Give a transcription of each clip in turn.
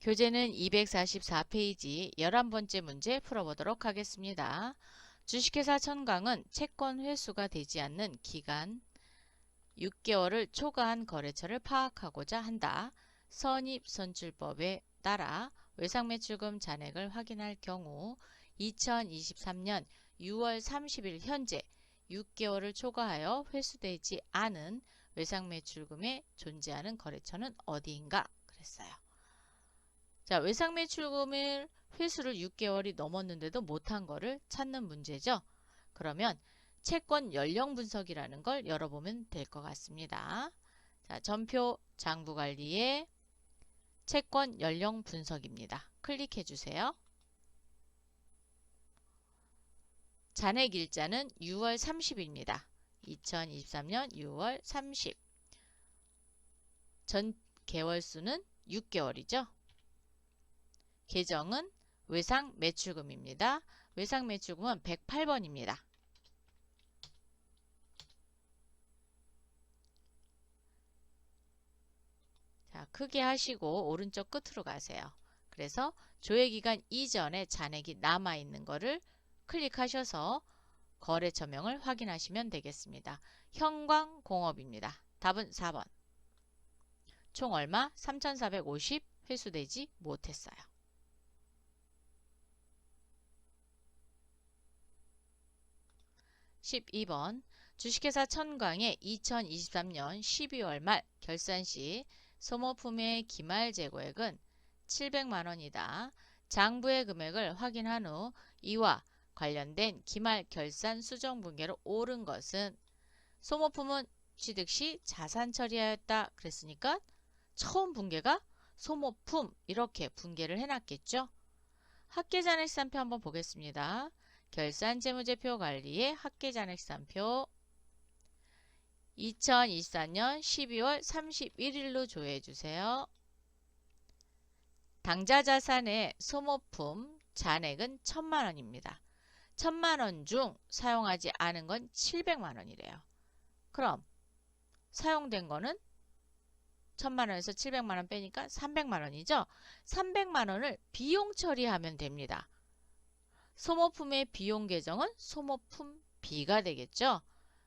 교재는 244페이지 11번째 문제 풀어보도록 하겠습니다. 주식회사 천강은 채권 회수가 되지 않는 기간 6개월을 초과한 거래처를 파악하고자 한다. 선입선출법에 따라 외상매출금 잔액을 확인할 경우 2023년 6월 30일 현재 6개월을 초과하여 회수되지 않은 외상매출금에 존재하는 거래처는 어디인가 그랬어요. 자, 외상매출금을 회수를 6개월이 넘었는데도 못한 거를 찾는 문제죠. 그러면 채권 연령 분석이라는 걸 열어보면 될 것 같습니다. 자, 전표 장부관리의 채권 연령 분석입니다. 클릭해 주세요. 잔액 일자는 6월 30일입니다. 2023년 6월 30. 전 개월수는 6개월이죠. 계정은 외상매출금입니다. 외상매출금은 108번입니다. 자, 크게 하시고 오른쪽 끝으로 가세요. 그래서 조회기간 이전에 잔액이 남아있는 거를 클릭하셔서 거래처명을 확인하시면 되겠습니다. 형광공업입니다. 답은 4번. 총 얼마? 3,450 회수되지 못했어요. 12번 주식회사 천광의 2023년 12월 말 결산 시 소모품의 기말 재고액은 700만원이다. 장부의 금액을 확인한 후 이와 관련된 기말 결산 수정 분계로 옳은 것은 소모품은 취득 시 자산 처리하였다. 그랬으니까 처음 분계가 소모품 이렇게 분계를 해놨겠죠. 합계잔액산표 한번 보겠습니다. 결산재무제표 관리의 합계잔액산표 2024년 12월 31일로 조회해주세요. 당좌자산의 소모품 잔액은 1,000만원입니다. 1,000만원 중 사용하지 않은 건 700만원이래요. 그럼 사용된 거는 1,000만원에서 700만원 빼니까 300만원이죠. 300만원을 비용 처리하면 됩니다. 소모품의 비용 계정은 소모품비가 되겠죠.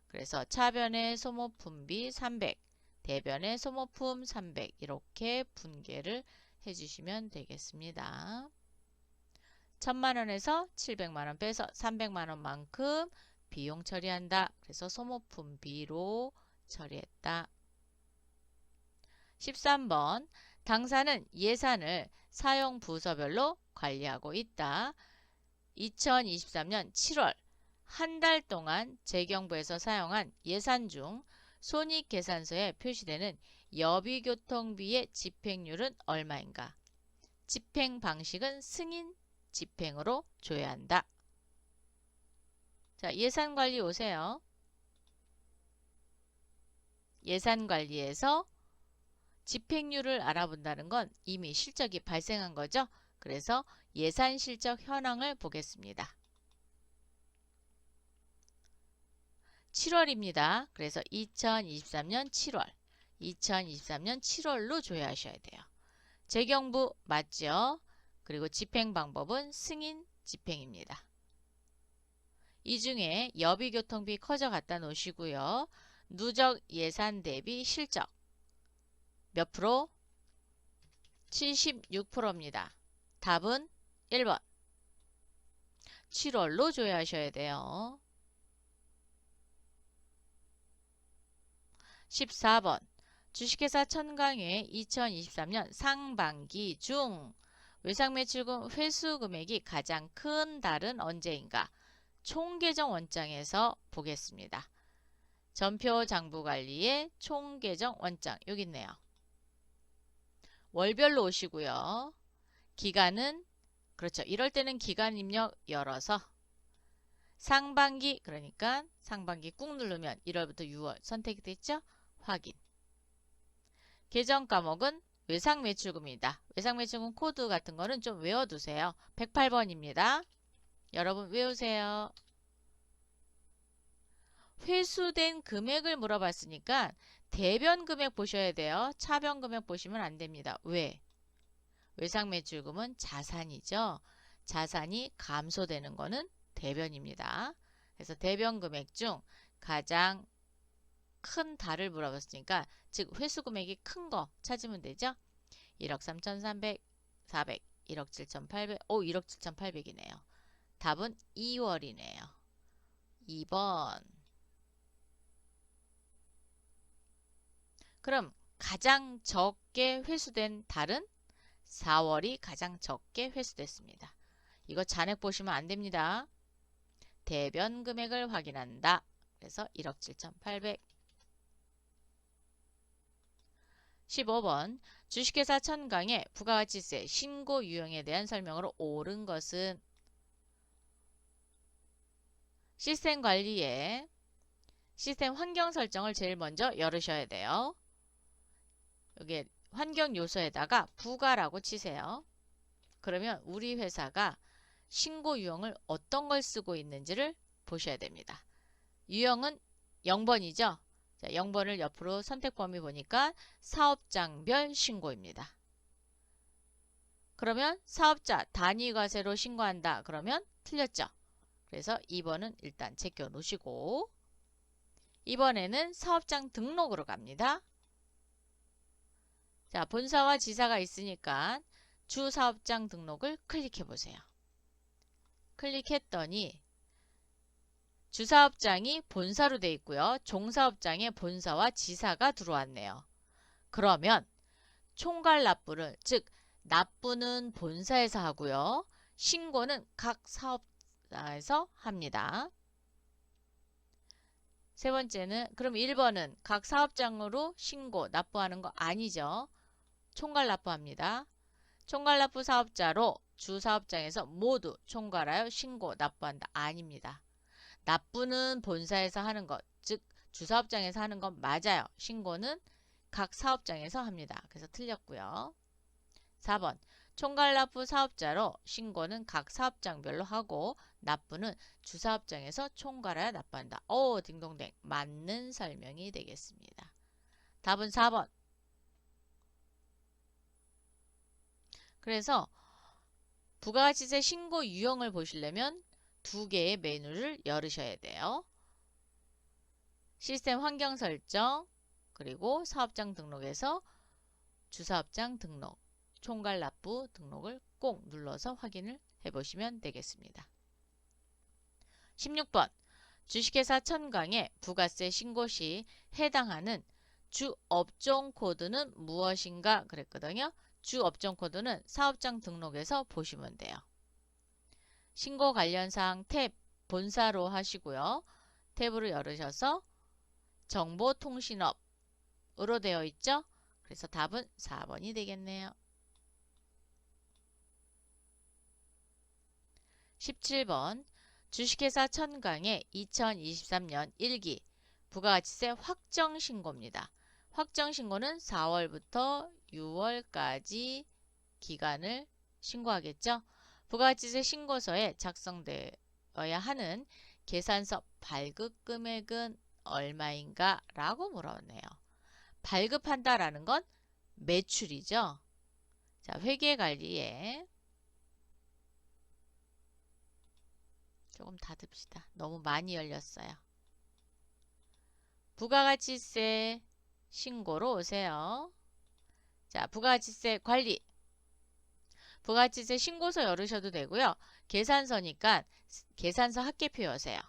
그래서 차변의 소모품비 300, 대변의 소모품 300 이렇게 분계를 해주시면 되겠습니다. 1,000만원에서 700만원 빼서 300만원만큼 비용 처리한다. 그래서 소모품비로 처리했다. 13번 당사는 예산을 사용 부서별로 관리하고 있다. 2023년 7월 한 달 동안 재경부에서 사용한 예산 중 손익계산서에 표시되는 여비교통비의 집행률은 얼마인가? 집행 방식은 승인 집행으로 조회한다. 자, 예산관리 오세요. 예산관리에서 집행률을 알아본다는 건 이미 실적이 발생한 거죠. 그래서 예산실적 현황을 보겠습니다. 7월입니다. 그래서 2023년 7월, 2023년 7월로 조회하셔야 돼요. 재경부 맞죠? 그리고 집행 방법은 승인 집행입니다. 이 중에 여비교통비 커져 갖다 놓으시고요. 누적 예산 대비 실적 몇 프로? 76%입니다. 답은 1번. 7월로 조회하셔야 돼요. 14번 주식회사 천강의 2023년 상반기 중 외상매출금 회수 금액이 가장 큰 달은 언제인가? 총계정 원장에서 보겠습니다. 전표 장부관리의 총계정 원장 여기 있네요. 월별로 오시고요. 기간은 그렇죠. 이럴 때는 기간 입력 열어서 상반기 그러니까 상반기 꾹 누르면 1월부터 6월 선택이 됐죠? 확인. 계정 과목은 외상매출금이다. 외상매출금 코드 같은 거는 좀 외워두세요. 108번입니다. 여러분 외우세요. 회수된 금액을 물어봤으니까 대변 금액 보셔야 돼요. 차변 금액 보시면 안 됩니다. 왜? 외상매출금은 자산이죠. 자산이 감소되는 거는 대변입니다. 그래서 대변 금액 중 가장 큰 달을 물어봤으니까 즉 회수 금액이 큰 거 찾으면 되죠. 1억 3,300, 400, 1억 7,800, 1억 7,800이네요. 답은 2월이네요. 2번. 그럼 가장 적게 회수된 달은 4월이 가장 적게 회수됐습니다. 이거 잔액 보시면 안 됩니다. 대변 금액을 확인한다. 그래서 1억 7,800. 15번 주식회사 천강의 부가가치세 신고 유형에 대한 설명으로 옳은 것은 시스템 관리에 시스템 환경 설정을 제일 먼저 열으셔야 돼요. 여기 환경 요소에다가 부가라고 치세요. 그러면 우리 회사가 신고 유형을 어떤 걸 쓰고 있는지를 보셔야 됩니다. 유형은 0번이죠. 자, 0번을 옆으로 선택 범위 보니까 사업장별 신고입니다. 그러면 사업자 단위 과세로 신고한다. 그러면 틀렸죠. 그래서 2번은 일단 제껴 놓으시고 이번에는 사업장 등록으로 갑니다. 자, 본사와 지사가 있으니까 주사업장 등록을 클릭해 보세요. 클릭했더니 주사업장이 본사로 되어 있고요. 종사업장에 본사와 지사가 들어왔네요. 그러면 총괄 납부를 즉 납부는 본사에서 하고요. 신고는 각 사업자에서 합니다. 세 번째는 그럼 1번은 각 사업장으로 신고 납부하는 거 아니죠. 총괄 납부합니다. 총괄 납부 사업자로 주사업장에서 모두 총괄하여 신고 납부한다. 아닙니다. 납부는 본사에서 하는 것, 즉 주사업장에서 하는 건 맞아요. 신고는 각 사업장에서 합니다. 그래서 틀렸고요. 4번 총괄 납부 사업자로 신고는 각 사업장별로 하고 납부는 주사업장에서 총괄하여 납부한다. 딩동댕 맞는 설명이 되겠습니다. 답은 4번. 그래서 부가가치세 신고 유형을 보시려면 두 개의 메뉴를 열으셔야 돼요. 시스템 환경 설정 그리고 사업장 등록에서 주사업장 등록, 총괄 납부 등록을 꼭 눌러서 확인을 해보시면 되겠습니다. 16번 주식회사 천강의 부가세 신고 시 해당하는 주업종 코드는 무엇인가 그랬거든요. 주업종 코드는 사업장 등록에서 보시면 돼요. 신고 관련사항 탭 본사로 하시고요. 탭으로 열으셔서 정보통신업으로 되어 있죠. 그래서 답은 4번이 되겠네요. 17번 주식회사 천강의 2023년 1기 부가가치세 확정신고입니다. 확정신고는 4월부터 6월까지 기간을 신고하겠죠. 부가가치세 신고서에 작성되어야 하는 계산서 발급금액은 얼마인가 라고 물었네요. 발급한다라는 건 매출이죠. 자, 회계관리에 조금 닫읍시다. 너무 많이 열렸어요. 부가가치세 신고로 오세요. 자, 부가가치세 관리. 부가가치세 신고서 열으셔도 되고요. 계산서니까 계산서 합계표 여세요.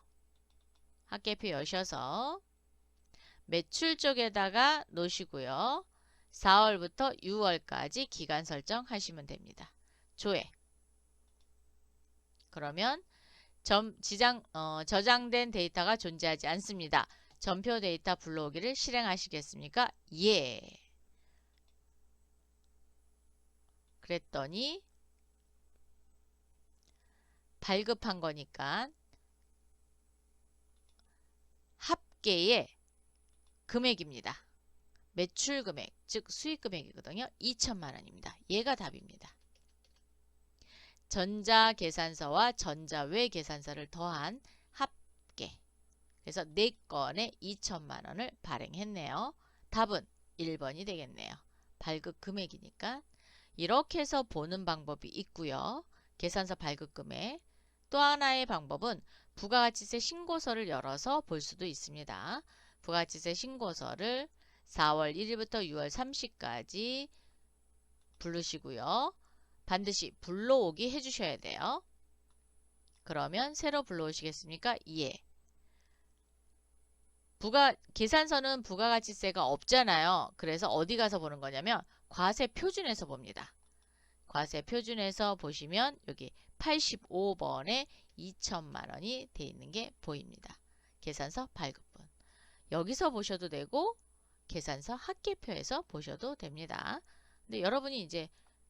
합계표 여셔서 매출 쪽에다가 놓으시고요. 4월부터 6월까지 기간 설정하시면 됩니다. 조회. 그러면 저장된 데이터가 존재하지 않습니다. 전표 데이터 불러오기를 실행하시겠습니까? 예. 그랬더니 발급한 거니까 합계의 금액입니다. 매출 금액, 즉 수익 금액이거든요. 2천만 원입니다. 얘가 답입니다. 전자계산서와 전자외 계산서를 더한 합계. 그래서 4건에 2천만 원을 발행했네요. 답은 1번이 되겠네요. 발급 금액이니까. 이렇게 해서 보는 방법이 있고요. 계산서 발급금에 또 하나의 방법은 부가가치세 신고서를 열어서 볼 수도 있습니다. 부가가치세 신고서를 4월 1일부터 6월 30일까지 부르시고요. 반드시 불러오기 해주셔야 돼요. 그러면 새로 불러오시겠습니까? 예. 계산서는 부가가치세가 없잖아요. 그래서 어디 가서 보는 거냐면 과세표준에서 봅니다. 과세표준에서 보시면 여기 85번에 2천만 원이 돼 있는 게 보입니다. 계산서 발급분. 여기서 보셔도 되고 계산서 합계표에서 보셔도 됩니다. 근데 여러분이 이제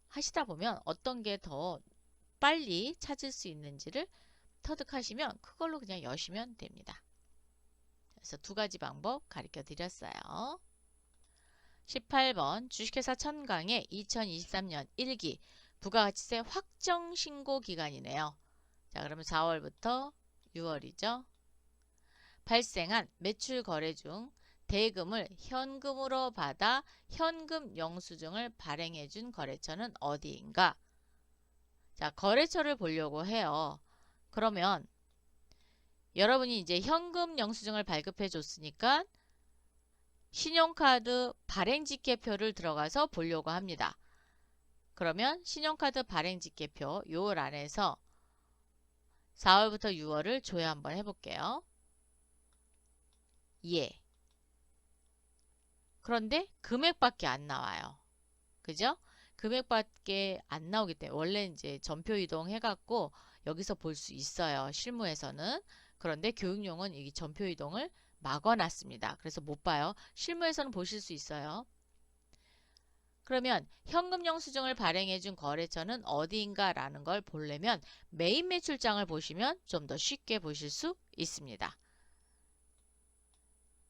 하시다 보면 어떤 게 더 빨리 찾을 수 있는지를 터득하시면 그걸로 그냥 여시면 됩니다. 그래서 두 가지 방법 가르쳐 드렸어요. 18번 주식회사 천강의 2023년 1기 부가가치세 확정 신고 기간이네요. 자, 그러면 4월부터 6월이죠. 발생한 매출 거래 중 대금을 현금으로 받아 현금 영수증을 발행해 준 거래처는 어디인가? 자, 거래처를 보려고 해요. 그러면 여러분이 이제 현금 영수증을 발급해 줬으니까 신용카드 발행직계표를 들어가서 보려고 합니다. 그러면 신용카드 발행직계표 요 란에서 4월부터 6월을 조회 한번 해볼게요. 예. 그런데 금액밖에 안 나와요. 그죠? 금액밖에 안 나오기 때문에 원래 이제 전표 이동 해갖고 여기서 볼 수 있어요. 실무에서는. 그런데 교육용은 이 전표 이동을 막아놨습니다. 그래서 못 봐요. 실무에서는 보실 수 있어요. 그러면 현금 영수증을 발행해준 거래처는 어디인가 라는 걸 보려면 메인 매출장을 보시면 좀 더 쉽게 보실 수 있습니다.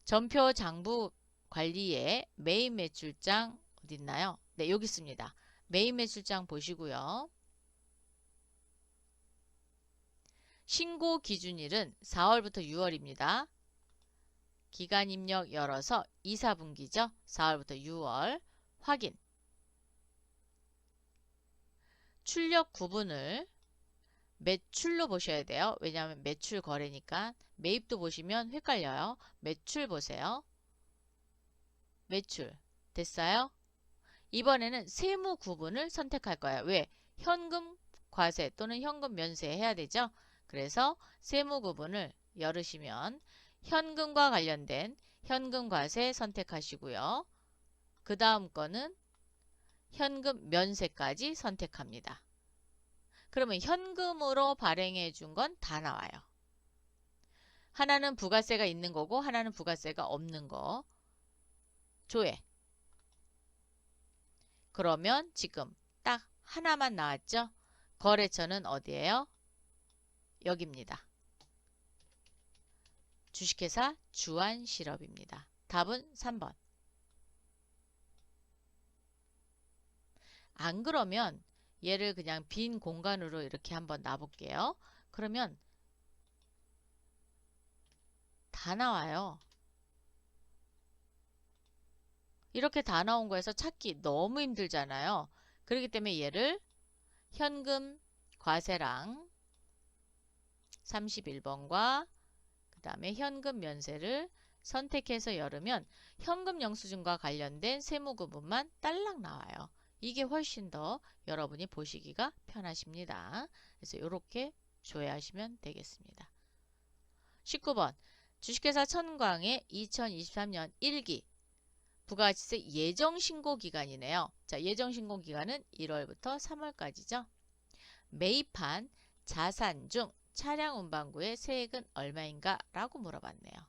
전표 장부 관리에 메인 매출장 어디 있나요? 네, 여기 있습니다. 메인 매출장 보시고요. 신고 기준일은 4월부터 6월입니다. 기간 입력 열어서 2, 4분기죠. 4월부터 6월 확인. 출력 구분을 매출로 보셔야 돼요. 왜냐하면 매출 거래니까. 매입도 보시면 헷갈려요. 매출 보세요. 매출 됐어요? 이번에는 세무 구분을 선택할 거예요. 왜? 현금 과세 또는 현금 면세 해야 되죠. 그래서 세무 구분을 열으시면 현금과 관련된 현금 과세 선택하시고요. 그 다음 거는 현금 면세까지 선택합니다. 그러면 현금으로 발행해 준 건 다 나와요. 하나는 부가세가 있는 거고 하나는 부가세가 없는 거. 조회. 그러면 지금 딱 하나만 나왔죠? 거래처는 어디예요? 여기입니다. 주식회사 주한실업입니다. 답은 3번. 안 그러면 얘를 그냥 빈 공간으로 이렇게 한번 놔볼게요. 그러면 다 나와요. 이렇게 다 나온 거에서 찾기 너무 힘들잖아요. 그렇기 때문에 얘를 현금 과세랑 31번과 그 다음에 현금 면세를 선택해서 열으면 현금 영수증과 관련된 세무구분만 딸랑 나와요. 이게 훨씬 더 여러분이 보시기가 편하십니다. 그래서 이렇게 조회하시면 되겠습니다. 19번 주식회사 천광의 2023년 1기 부가가치세 예정신고기간이네요. 자, 예정신고기간은 1월부터 3월까지죠. 매입한 자산 중 차량 운반구의 세액은 얼마인가? 라고 물어봤네요.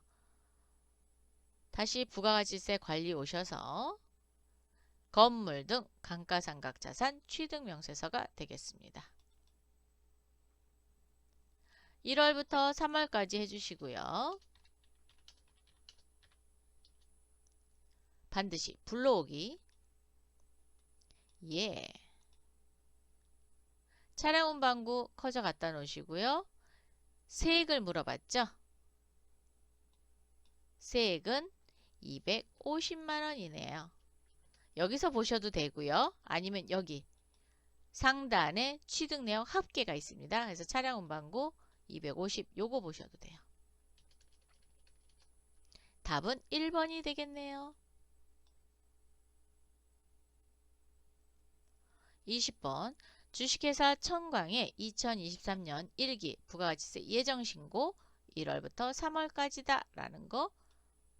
다시 부가가치세 관리 오셔서 건물 등 감가상각자산 취득명세서가 되겠습니다. 1월부터 3월까지 해주시고요. 반드시 불러오기. 예. 차량 운반구 커져 갖다 놓으시고요. 세액을 물어봤죠? 세액은 250만 원이네요. 여기서 보셔도 되고요. 아니면 여기 상단에 취득 내역 합계가 있습니다. 그래서 차량 운반구 250 요거 보셔도 돼요. 답은 1번이 되겠네요. 20번 주식회사 청광의 2023년 1기 부가가치세 예정신고 1월부터 3월까지다 라는 거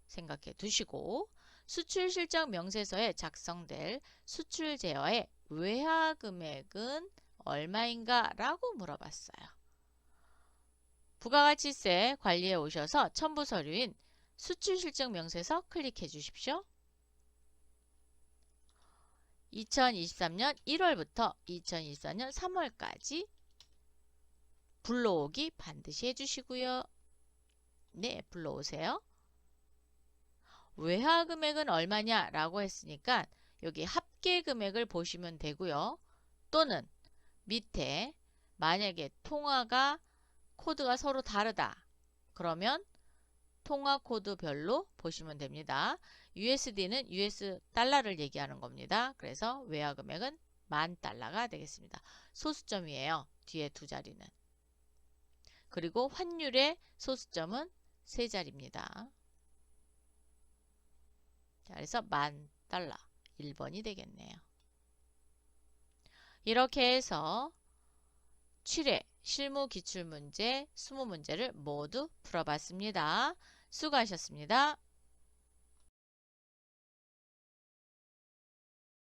생각해 두시고 수출실적 명세서에 작성될 수출 제어의 외화 금액은 얼마인가 라고 물어봤어요. 부가가치세 관리에 오셔서 첨부 서류인 수출실적 명세서 클릭해 주십시오. 2023년 1월부터 2024년 3월까지 불러오기 반드시 해주시고요. 네, 불러오세요. 외화 금액은 얼마냐 라고 했으니까 여기 합계 금액을 보시면 되고요. 또는 밑에 만약에 통화가 코드가 서로 다르다 그러면 통화 코드별로 보시면 됩니다. USD는 US 달러를 얘기하는 겁니다. 그래서 외화 금액은 10,000달러가 되겠습니다. 소수점이에요. 뒤에 두 자리는. 그리고 환율의 소수점은 세 자리입니다. 자, 그래서 10,000달러 1번이 되겠네요. 이렇게 해서 7회 실무 기출문제 20문제를 모두 풀어봤습니다. 수고하셨습니다.